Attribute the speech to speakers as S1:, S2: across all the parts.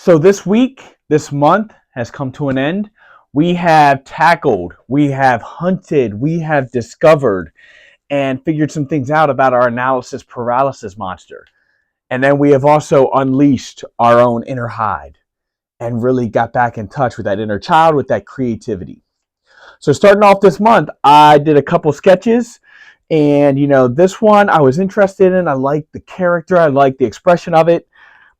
S1: So this week, this month has come to an end. We have tackled, we have hunted, we have discovered and figured some things out about our analysis paralysis monster. And then we have also unleashed our own inner Hyde and really got back in touch with that inner child, with that creativity. So starting off this month, I did a couple sketches. And, this one I was interested in. I liked the character. I liked the expression of it.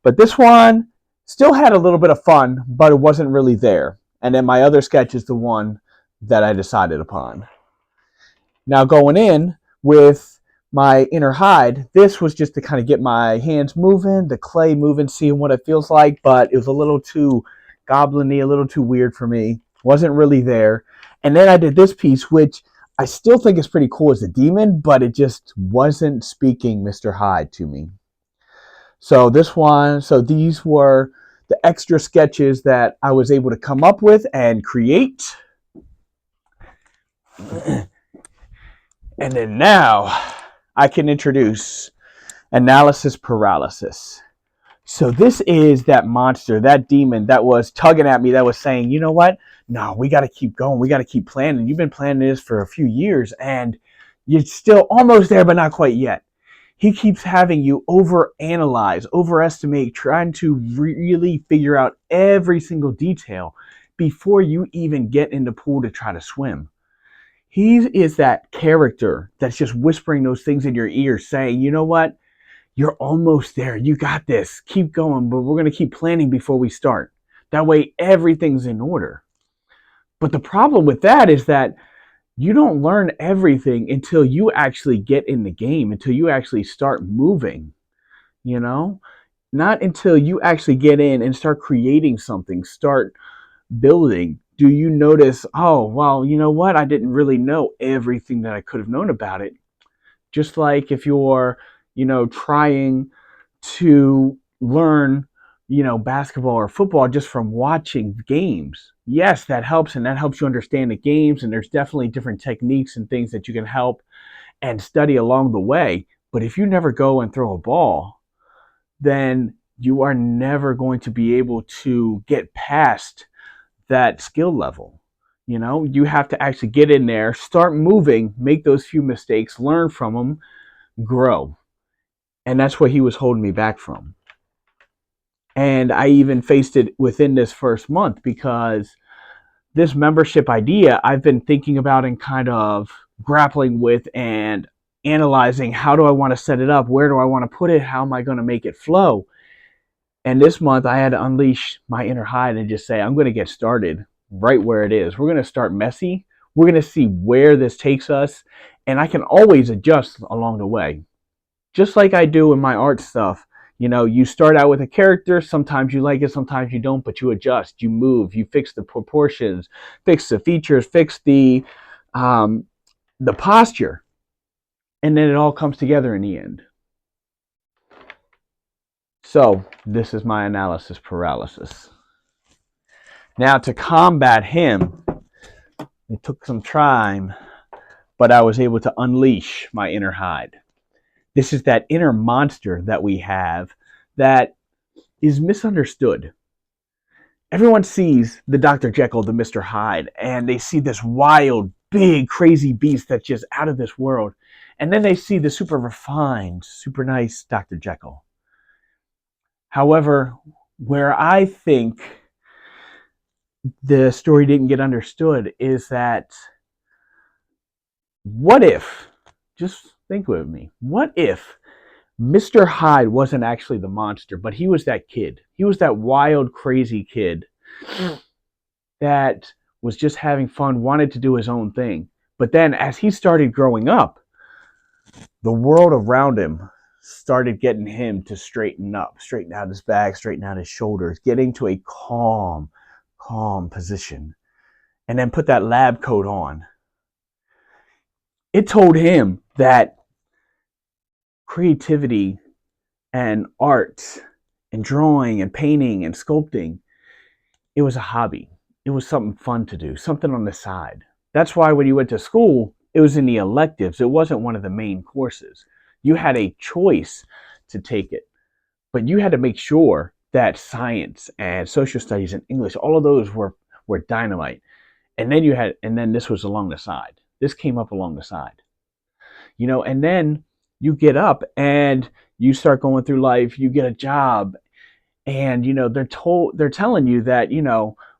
S1: But this one still had a little bit of fun, but it wasn't really there. And then my other sketch is the one that I decided upon. Now going in with my inner Hyde, this was just to kind of get my hands moving, the clay moving, seeing what it feels like, but it was a little too goblin-y, a little too weird for me. Wasn't really there. And then I did this piece, which I still think is pretty cool as a demon, but it just wasn't speaking Mr. Hyde to me. So these were the extra sketches that I was able to come up with and create. And then now I can introduce analysis paralysis. So this is that monster, that demon that was tugging at me, that was saying, you know what? No, we got to keep going. We got to keep planning. You've been planning this for a few years and you're still almost there, but not quite yet. He keeps having you overanalyze, overestimate, trying to really figure out every single detail before you even get in the pool to try to swim. He is that character that's just whispering those things in your ear saying, you know what? You're almost there. You got this. Keep going, but we're going to keep planning before we start. That way, everything's in order. But the problem with that is that you don't learn everything until you actually get in the game, until you actually start moving, not until you actually get in and start creating something, start building. Do you notice, oh, well, you know what? I didn't really know everything that I could have known about it. Just like if you're, trying to learn, basketball or football just from watching games. Yes, that helps, and that helps you understand the games, and there's definitely different techniques and things that you can help and study along the way. But if you never go and throw a ball, then you are never going to be able to get past that skill level. You have to actually get in there, start moving, make those few mistakes, learn from them, grow. And that's what he was holding me back from. And I even faced it within this first month because this membership idea I've been thinking about and kind of grappling with and analyzing. How do I want to set it up? Where do I want to put it? How am I going to make it flow? And this month I had to unleash my inner Hyde and just say, I'm going to get started right where it is. We're going to start messy. We're going to see where this takes us. And I can always adjust along the way. Just like I do in my art stuff. You start out with a character. Sometimes you like it, sometimes you don't, but you adjust, you move, you fix the proportions, fix the features, fix the posture. And then it all comes together in the end. So this is my analysis paralysis. Now to combat him, it took some time, but I was able to unleash my inner Hyde. This is that inner monster that we have that is misunderstood. Everyone sees the Dr. Jekyll, the Mr. Hyde, and they see this wild, big, crazy beast that's just out of this world. And then they see the super refined, super nice Dr. Jekyll. However, where I think the story didn't get understood is that what if, just think with me, what if Mr. Hyde wasn't actually the monster, but he was that kid. He was that wild, crazy kid that was just having fun, wanted to do his own thing. But then as he started growing up, the world around him started getting him to straighten up, straighten out his back, straighten out his shoulders, getting to a calm position, and then put that lab coat on. It told him that creativity and art and drawing and painting and sculpting, it was a hobby. It was something fun to do, something on the side. That's why when you went to school, it was in the electives. It wasn't one of the main courses. You had a choice to take it, but you had to make sure that science and social studies and English, all of those were dynamite. And then this was along the side. This came up along the side, and then you get up and you start going through life, you get a job, and they're telling you that,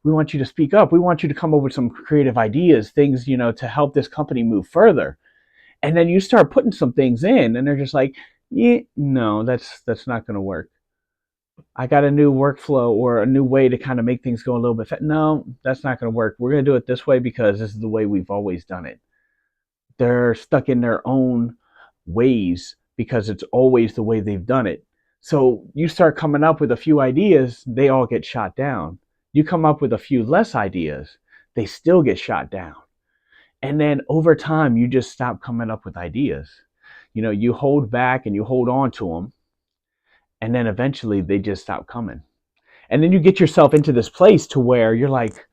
S1: we want you to speak up. We want you to come up with some creative ideas, things, to help this company move further. And then you start putting some things in and they're just like, yeah, no, that's not going to work. I got a new workflow or a new way to kind of make things go a little bit no, that's not going to work. We're going to do it this way because this is the way we've always done it. They're stuck in their own ways because it's always the way they've done it. So you start coming up with a few ideas, they all get shot down. You come up with a few less ideas, they still get shot down. And then over time, you just stop coming up with ideas. You hold back and you hold on to them. And then eventually they just stop coming. And then you get yourself into this place to where you're like,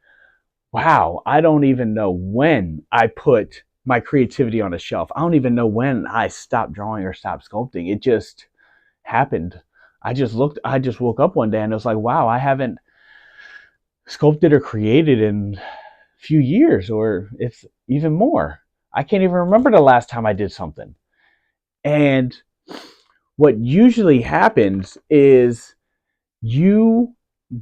S1: wow, I don't even know when I put my creativity on a shelf. I don't even know when I stopped drawing or stopped sculpting. It just happened. I just woke up one day and it was like, wow, I haven't sculpted or created in a few years, or it's even more. I can't even remember the last time I did something. And what usually happens is you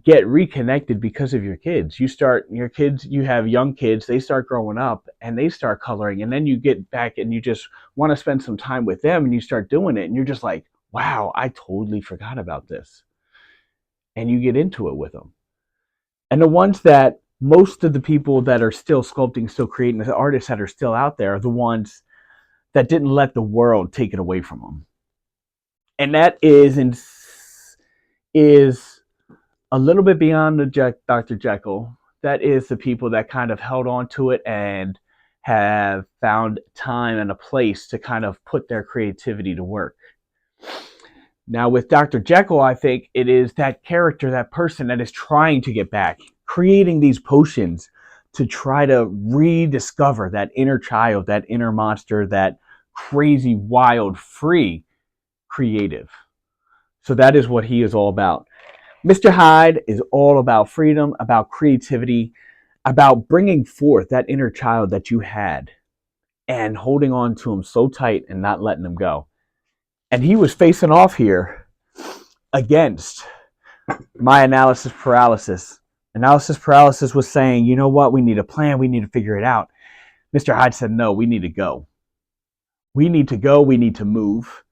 S1: get reconnected because of your kids. You have young kids, they start growing up and they start coloring, and then you get back and you just want to spend some time with them and you start doing it and you're just like, wow, I totally forgot about this. And you get into it with them. And the ones that most of the people that are still sculpting, still creating, the artists that are still out there are the ones that didn't let the world take it away from them. And that is a little bit beyond the Dr. Jekyll. That is the people that kind of held on to it and have found time and a place to kind of put their creativity to work. Now with Dr. Jekyll, I think it is that character, that person that is trying to get back, creating these potions to try to rediscover that inner child, that inner monster, that crazy, wild, free creative. So that is what he is all about. Mr. Hyde is all about freedom, about creativity, about bringing forth that inner child that you had and holding on to him so tight and not letting him go. And he was facing off here against my analysis paralysis. Analysis paralysis was saying, you know what, we need a plan, we need to figure it out. Mr. Hyde said, no, we need to go. We need to go, we need to move.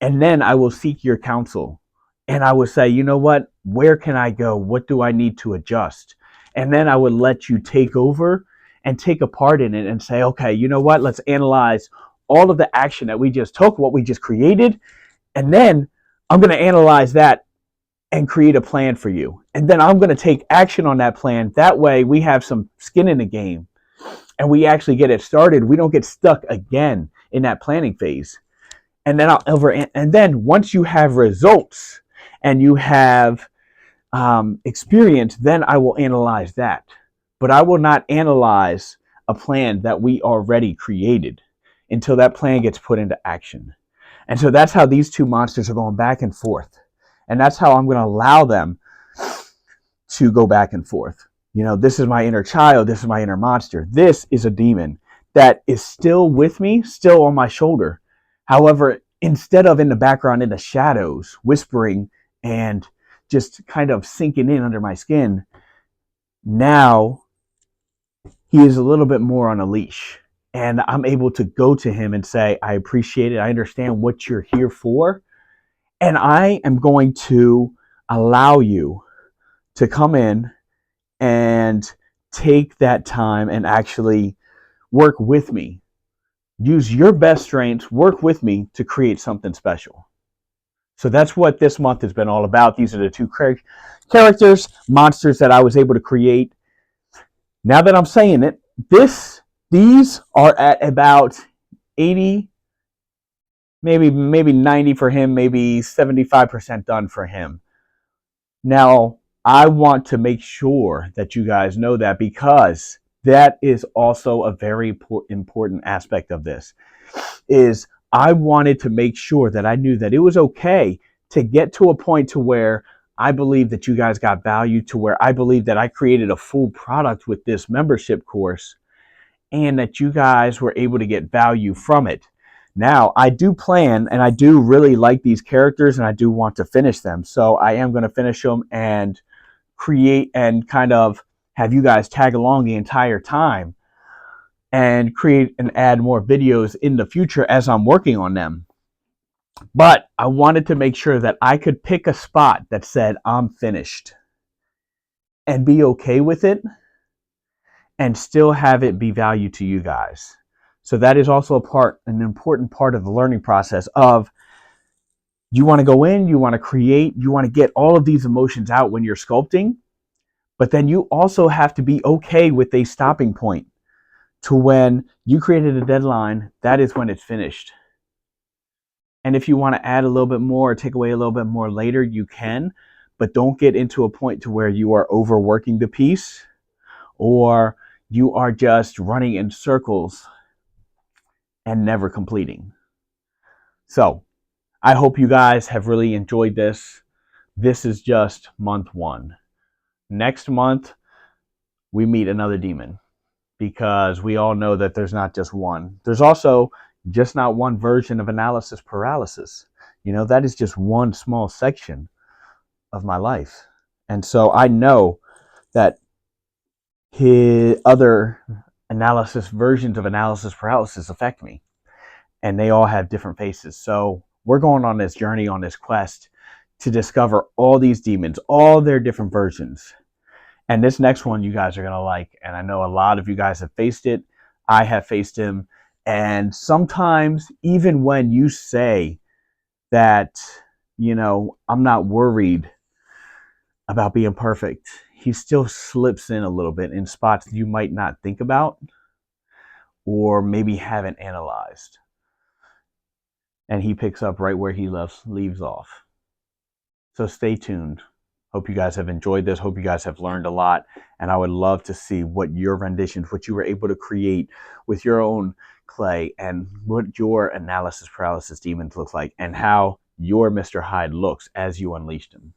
S1: And then I will seek your counsel. And I would say, you know what, where can I go? What do I need to adjust? And then I would let you take over and take a part in it and say, okay, you know what, let's analyze all of the action that we just took, what we just created. And then I'm going to analyze that and create a plan for you. And then I'm going to take action on that plan. That way we have some skin in the game and we actually get it started. We don't get stuck again in that planning phase. And then once you have results and you have experience, then I will analyze that. But I will not analyze a plan that we already created until that plan gets put into action. And so that's how these two monsters are going back and forth. And that's how I'm going to allow them to go back and forth. This is my inner child. This is my inner monster. This is a demon that is still with me, still on my shoulder. However, instead of in the background, in the shadows, whispering and just kind of sinking in under my skin, now he is a little bit more on a leash. And I'm able to go to him and say, I appreciate it. I understand what you're here for. And I am going to allow you to come in and take that time and actually work with me. Use your best strengths, work with me to create something special. So that's what this month has been all about. These are the two characters, monsters that I was able to create. Now that I'm saying it, these are at about 80, maybe 90 for him, maybe 75% done for him. Now, I want to make sure that you guys know that, because that is also a very important aspect of this, is I wanted to make sure that I knew that it was okay to get to a point to where I believe that you guys got value to where I believe that I created a full product with this membership course and that you guys were able to get value from it. Now, I do plan and I do really like these characters and I do want to finish them. So I am going to finish them and create and kind of have you guys tag along the entire time and create and add more videos in the future as I'm working on them. But I wanted to make sure that I could pick a spot that said I'm finished and be okay with it and still have it be value to you guys. So that is also an important part of the learning process of you want to go in, you want to create, you want to get all of these emotions out when you're sculpting, but then you also have to be okay with a stopping point to when you created a deadline, that is when it's finished. And if you want to add a little bit more or take away a little bit more later, you can, but don't get into a point to where you are overworking the piece or you are just running in circles and never completing. So I hope you guys have really enjoyed this. This is just month 1. Next month, we meet another demon because we all know that there's not just one. There's also just not one version of analysis paralysis. That is just one small section of my life. And so I know that his other versions of analysis paralysis affect me. And they all have different faces. So we're going on this journey, on this quest to discover all these demons, all their different versions. And this next one you guys are going to like. And I know a lot of you guys have faced it. I have faced him. And sometimes, even when you say that, I'm not worried about being perfect, he still slips in a little bit in spots you might not think about or maybe haven't analyzed. And he picks up right where he leaves off. So stay tuned. Hope you guys have enjoyed this. Hope you guys have learned a lot. And I would love to see what your renditions, what you were able to create with your own clay and what your analysis paralysis demons look like and how your Mr. Hyde looks as you unleashed him.